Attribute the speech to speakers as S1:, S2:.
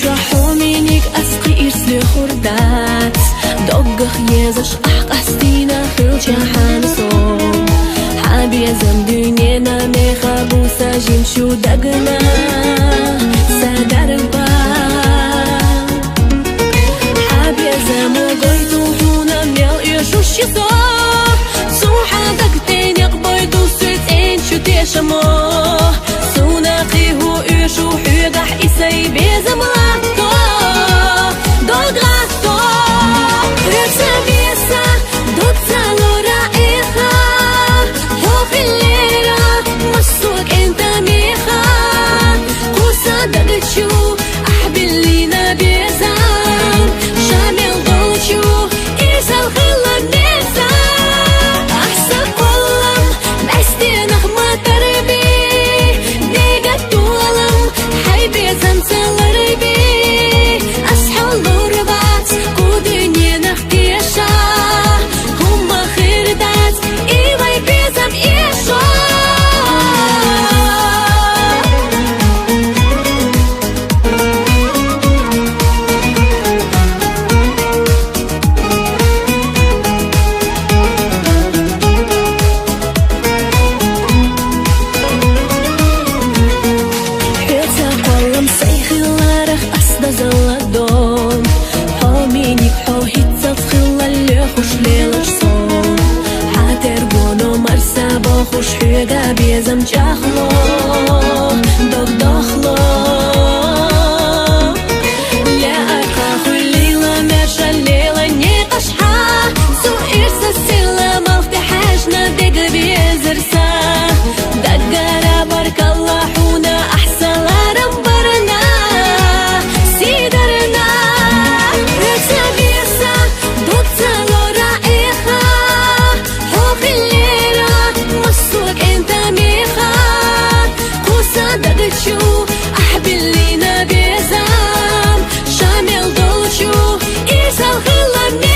S1: Hominik asqi irsli khurdat Doggah yezash ahqastina khilcha hansom Habiyazam dünyena mekhabusa jimshu dagna Sadarba Habiyazam goytu huna mel yeshu shiso Suha dagten yaqbaydu suit enchu teshamo Sunaqi hu yeshu hudah isay bezama خوش حيدا بيزم جاخلو دخلو لا أرقاخو الليلة ماشا الليلة نيقشحا سو إرسا السلة مفتحاشنا دق بيزرسا دقارا بارك الله حونا أحسن لرمبرنا سيدرنا رسا بيسا دوكتا لو رائخا حوخ الليلة مصوك انت ميخا قوسا دقتشو أحبل لينا بيزام شامل دولشو إيسا الخلا